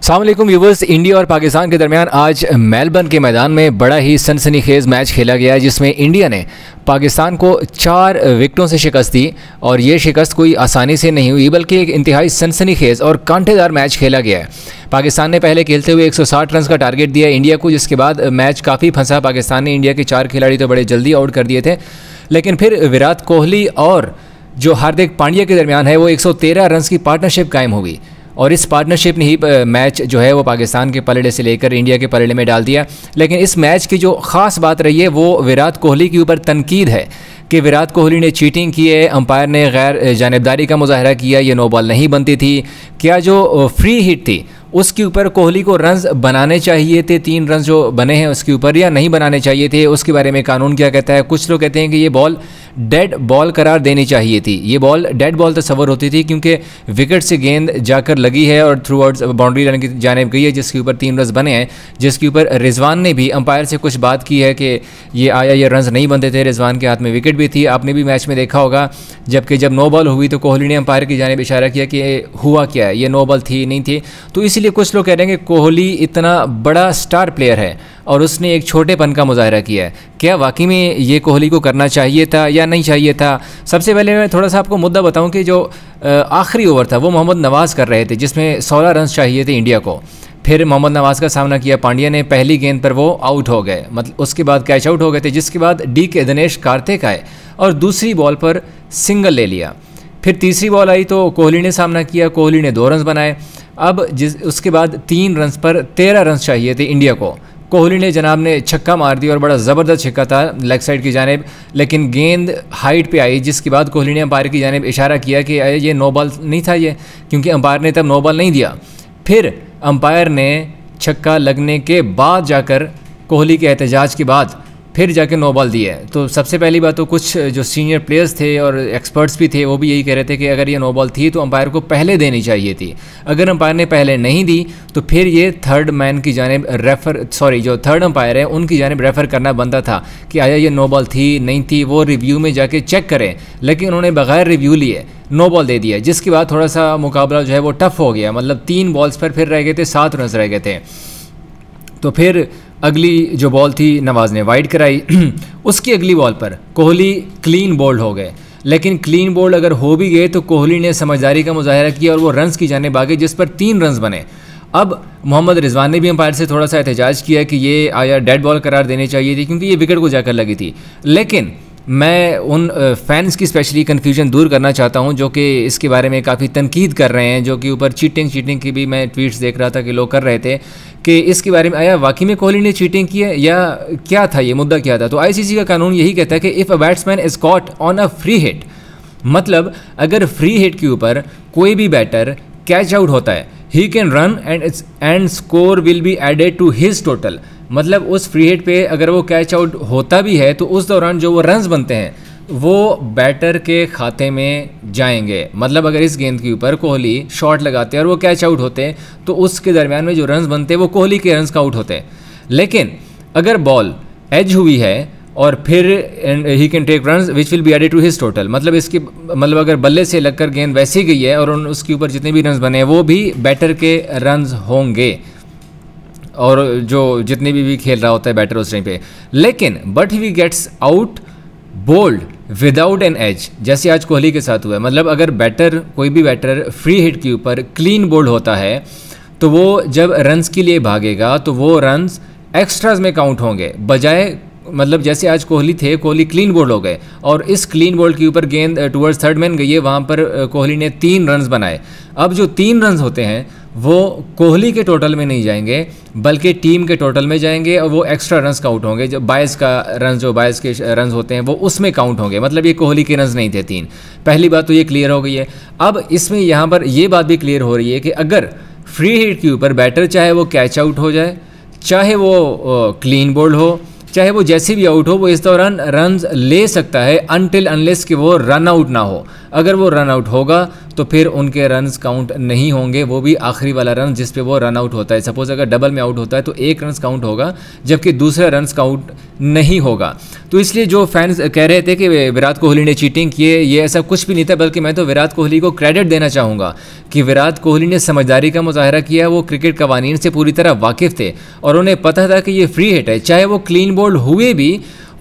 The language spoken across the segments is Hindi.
अस्सलाम वालेकुम व्यूवर्स। इंडिया और पाकिस्तान के दरमियान आज मेलबर्न के मैदान में बड़ा ही सनसनीखेज़ मैच खेला गया, जिसमें इंडिया ने पाकिस्तान को 4 विकेटों से शिकस्त दी। और ये शिकस्त कोई आसानी से नहीं हुई, बल्कि एक इंतहाई सनसनीखेज़ और कांटेदार मैच खेला गया है। पाकिस्तान ने पहले खेलते हुए 160 रन का टारगेट दिया इंडिया को, जिसके बाद मैच काफ़ी फंसा। पाकिस्तान ने इंडिया के 4 खिलाड़ी तो बड़े जल्दी आउट कर दिए थे, लेकिन फिर विराट कोहली और जो हार्दिक पांड्या के दरमियान है वो 113 रन की पार्टनरशिप कायम हो गई। और इस पार्टनरशिप ने ही मैच जो है वो पाकिस्तान के पलड़े से लेकर इंडिया के पलड़े में डाल दिया। लेकिन इस मैच की जो ख़ास बात रही है वो विराट कोहली के ऊपर तनकीद है कि विराट कोहली ने चीटिंग की है, अंपायर ने गैर जानिबदारी का मुजाहरा किया, ये नो बॉल नहीं बनती थी। क्या जो फ्री हिट थी उसके ऊपर कोहली को रन्स बनाने चाहिए थे, 3 रन जो बने हैं उसके ऊपर, या नहीं बनाने चाहिए थे, उसके बारे में कानून क्या कहता है। कुछ लोग कहते हैं कि ये बॉल डेड बॉल करार देनी चाहिए थी। ये बॉल डेड बॉल तस्वर होती थी क्योंकि विकेट से गेंद जाकर लगी है और थ्रू आउट बाउंड्री लाइन की जानिब गई है, जिसके ऊपर 3 रन बने हैं। जिसके ऊपर रिजवान ने भी अंपायर से कुछ बात की है कि ये रन्स नहीं बनते थे। रिजवान के हाथ में विकेट भी थी, आपने भी मैच में देखा होगा। जबकि जब नो बॉल हुई तो कोहली ने अंपायर की जानिब इशारा किया कि हुआ क्या है, ये नो बॉल थी नहीं थी। तो इसलिए कुछ लोग कह रहे हैं कि कोहली इतना बड़ा स्टार प्लेयर है और उसने एक छोटेपन का मुजाहरा किया है। क्या वाकई में ये कोहली को करना चाहिए था या नहीं चाहिए था? सबसे पहले मैं थोड़ा सा आपको मुद्दा बताऊं कि जो आखिरी ओवर था वो मोहम्मद नवाज़ कर रहे थे, जिसमें 16 रन चाहिए थे इंडिया को। फिर मोहम्मद नवाज़ का सामना किया पांड्या ने, पहली गेंद पर वो आउट हो गए, मतलब उसके बाद कैच आउट हो गए थे। जिसके बाद के दिनेश कार्तिक आए और दूसरी बॉल पर सिंगल ले लिया। फिर तीसरी बॉल आई तो कोहली ने सामना किया, कोहली ने 2 रन बनाए। अब उसके बाद 3 रन पर 13 रन चाहिए थे इंडिया को। कोहली ने जनाब ने छक्का मार दिया और बड़ा ज़बरदस्त छक्का था लेग साइड की जानिब, लेकिन गेंद हाइट पे आई। जिसके बाद कोहली ने अंपायर की जानिब इशारा किया कि ये नो बॉल नहीं था ये, क्योंकि अंपायर ने तब नो बॉल नहीं दिया। फिर अंपायर ने छक्का लगने के बाद जाकर कोहली के एहतजाज के बाद फिर जाके नो बॉल दी है। तो सबसे पहली बात तो कुछ जो सीनियर प्लेयर्स थे और एक्सपर्ट्स भी थे वो भी यही कह रहे थे कि अगर ये नो बॉल थी तो अंपायर को पहले देनी चाहिए थी। अगर अंपायर ने पहले नहीं दी तो फिर ये थर्ड मैन की जानिब जो थर्ड अंपायर है उनकी जानिब रेफ़र करना बनता था कि आया ये नो बॉल थी नहीं थी, वो रिव्यू में जाके चेक करें। लेकिन उन्होंने बगैर रिव्यू लिए नो बॉल दे दिया, जिसके बाद थोड़ा सा मुकाबला जो है वो टफ हो गया। मतलब 3 बॉल्स पर फिर रह गए थे, 7 रन रह गए थे। तो फिर अगली जो बॉल थी नवाज़ ने वाइड कराई। उसकी अगली बॉल पर कोहली क्लीन बोल्ड हो गए, लेकिन क्लीन बोल्ड अगर हो भी गए तो कोहली ने समझदारी का मुजाहरा किया और वो रन्स की जानिब आ गए, जिस पर 3 रन बने। अब मोहम्मद रिजवान ने भी अंपायर से थोड़ा सा एहतजाज किया कि ये आया डेड बॉल करार देनी चाहिए थी क्योंकि ये विकेट को जाकर लगी थी। लेकिन मैं उन फैंस की स्पेशली कन्फ्यूजन दूर करना चाहता हूं जो कि इसके बारे में काफ़ी तनकीद कर रहे हैं, जो कि ऊपर चीटिंग की भी मैं ट्वीट्स देख रहा था कि लोग कर रहे थे कि इसके बारे में आया वाकई में कोहली ने चीटिंग की है या क्या था, ये मुद्दा क्या था। तो आईसीसी का कानून यही कहता है कि if a batsman is caught on a free hit, मतलब अगर फ्री हिट के ऊपर कोई भी बैटर कैच आउट होता है, he can run and score will be added to his total. मतलब उस फ्री हिट पे अगर वो कैच आउट होता भी है तो उस दौरान जो वो रन्स बनते हैं वो बैटर के खाते में जाएंगे। मतलब अगर इस गेंद के ऊपर कोहली शॉट लगाते हैं और वो कैच आउट होते हैं तो उसके दरमियान में जो रन्स बनते हैं वो कोहली के रन्स काउंट होते हैं। लेकिन अगर बॉल एज हुई है और फिर he can take runs which will be added to his total, मतलब अगर बल्ले से लगकर गेंद वैसी गई है और उसके ऊपर जितने भी रन्स बने हैं वो भी बैटर के रन्स होंगे, और जो जितने भी खेल रहा होता है बैटर उस टाइम पे। लेकिन but he gets out bowled without an edge, जैसे आज कोहली के साथ हुआ है। मतलब अगर कोई भी बैटर फ्री हिट के ऊपर क्लीन बोल्ड होता है तो वो जब रन्स के लिए भागेगा तो वो रन्स एक्स्ट्राज में काउंट होंगे, बजाय मतलब जैसे आज कोहली क्लीन बोल्ड हो गए और इस क्लीन बोल्ड के ऊपर गेंद टुवर्ड्स थर्ड मैन गई है, वहाँ पर कोहली ने 3 रन बनाए। अब जो 3 रन होते हैं वो कोहली के टोटल में नहीं जाएंगे बल्कि टीम के टोटल में जाएंगे और वो एक्स्ट्रा रन्स काउंट होंगे। जो 22 के रन्स होते हैं वो उसमें काउंट होंगे। मतलब ये कोहली के रन्स नहीं थे 3। पहली बात तो ये क्लियर हो गई है। अब इसमें यहाँ पर ये बात भी क्लियर हो रही है कि अगर फ्री हिट के ऊपर बैटर चाहे वो कैच आउट हो जाए, चाहे वो क्लीन बोल्ड हो, चाहे वो जैसे भी आउट हो, वो इस दौरान रन्स ले सकता है अनटिल अनलेस कि वो रन आउट ना हो। अगर वो रन आउट होगा तो फिर उनके रन्स काउंट नहीं होंगे, वो भी आखिरी वाला रन जिस पे वो रन आउट होता है। सपोज़ अगर डबल में आउट होता है तो 1 रन काउंट होगा, जबकि दूसरा रन काउंट नहीं होगा। तो इसलिए जो फैंस कह रहे थे कि विराट कोहली ने चीटिंग की है, ये ऐसा कुछ भी नहीं था, बल्कि मैं तो विराट कोहली को क्रेडिट देना चाहूँगा कि विराट कोहली ने समझदारी का मुजाहरा किया। वो क्रिकेट कवानीन से पूरी तरह वाकिफ़ थे और उन्हें पता था कि ये फ्री हिट है, चाहे वो क्लीन बोल्ड हुए भी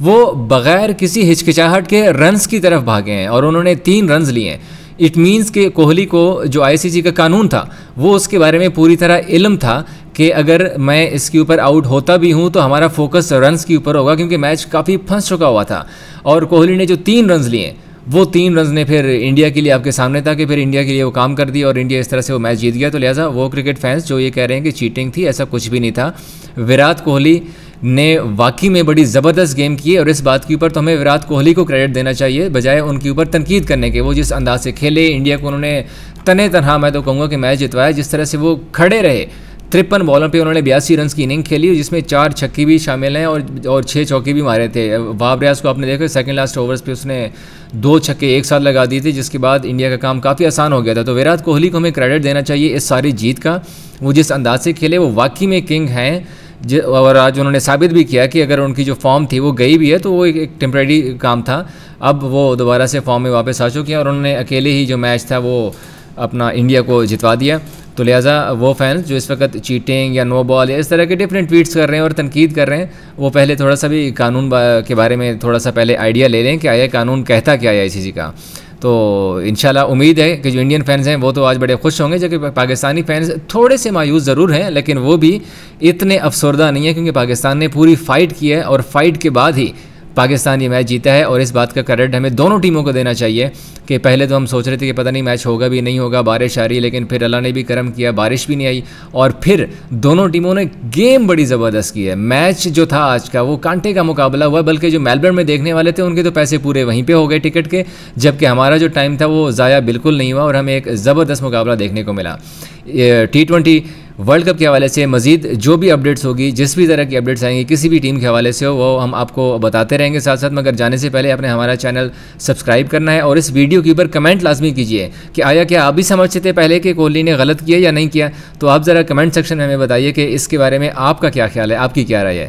वो बग़ैर किसी हिचकिचाहट के रन्स की तरफ भागे हैं और उन्होंने 3 रन्स लिए हैं। इट मीन्स कि कोहली को जो आईसीसी का कानून था वो उसके बारे में पूरी तरह इल्म था कि अगर मैं इसके ऊपर आउट होता भी हूँ तो हमारा फोकस रन्स के ऊपर होगा, क्योंकि मैच काफ़ी फंस चुका हुआ था। और कोहली ने जो 3 रन्स लिए, वो 3 रन्स ने फिर इंडिया के लिए आपके सामने था कि फिर इंडिया के लिए वो काम कर दिया और इंडिया इस तरह से वो मैच जीत गया। तो लिहाजा वो क्रिकेट फैंस जो ये कह रहे हैं कि चीटिंग थी, ऐसा कुछ भी नहीं था। विराट कोहली ने वाकई में बड़ी ज़बरदस्त गेम की और इस बात के ऊपर तो हमें विराट कोहली को क्रेडिट देना चाहिए बजाय उनके ऊपर तनकीद करने के। वो जिस अंदाज से खेले, इंडिया को उन्होंने तने तनहा मैं तो कहूँगा कि मैच जितवाया, जिस तरह से वो खड़े रहे 53 बॉलों पे उन्होंने 82 रन की इनिंग खेली, जिसमें 4 छक्के भी शामिल हैं और 6 चौके भी मारे थे। वाब रियाज को आपने देखा सेकंड लास्ट ओवर्स पे उसने 2 छक्के एक साथ लगा दिए थे, जिसके बाद इंडिया का काम काफ़ी आसान हो गया था। तो विराट कोहली को हमें क्रेडिट देना चाहिए इस सारी जीत का। वो जिस अंदाज से खेले वो वाकई में किंग हैं, और आज उन्होंने साबित भी किया कि अगर उनकी जो फॉर्म थी वो गई भी है तो वो एक टेम्परेरी काम था, अब वो दोबारा से फॉर्म में वापस आ चुके हैं और उन्होंने अकेले ही जो मैच था वो अपना इंडिया को जितवा दिया। तो लिहाजा वो फैंस जो इस वक्त चीटिंग या नो बॉल या इस तरह के डिफरेंट ट्वीट्स कर रहे हैं और तनकीद कर रहे हैं, वो पहले थोड़ा सा भी कानून के बारे में थोड़ा सा पहले आइडिया ले लें कि आया कानून कहता क्या है आईसीसी का। तो इंशाल्लाह उम्मीद है कि जो इंडियन फैंस हैं वो तो आज बड़े खुश होंगे, जबकि पाकिस्तानी फैंस थोड़े से मायूस ज़रूर हैं, लेकिन वो भी इतने अफसरदा नहीं है क्योंकि पाकिस्तान ने पूरी फ़ाइट की है और फाइट के बाद ही पाकिस्तान ये मैच जीता है। और इस बात का क्रेडिट हमें दोनों टीमों को देना चाहिए कि पहले तो हम सोच रहे थे कि पता नहीं मैच होगा भी नहीं होगा, बारिश आ रही है, लेकिन फिर अल्लाह ने भी करम किया, बारिश भी नहीं आई और फिर दोनों टीमों ने गेम बड़ी ज़बरदस्त की है। मैच जो था आज का वो कांटे का मुकाबला हुआ, बल्कि जो मेलबर्न में देखने वाले थे उनके तो पैसे पूरे वहीं पर हो गए टिकट के, जबकि हमारा जो टाइम था वो ज़ाया बिल्कुल नहीं हुआ और हमें एक ज़बरदस्त मुकाबला देखने को मिला। T20 वर्ल्ड कप के हवाले से मज़ीद जो भी अपडेट्स होगी, जिस भी तरह की अपडेट्स आएंगी किसी भी टीम के हवाले से हो, वो हम आपको बताते रहेंगे साथ साथ। मगर जाने से पहले आपने हमारा चैनल सब्सक्राइब करना है और इस वीडियो के ऊपर कमेंट लाजमी कीजिए कि आया क्या आप भी समझते थे पहले कि कोहली ने गलत किया या नहीं किया। तो आप ज़रा कमेंट सेक्शन में हमें बताइए कि इसके बारे में आपका क्या ख्याल है, आपकी क्या राय है।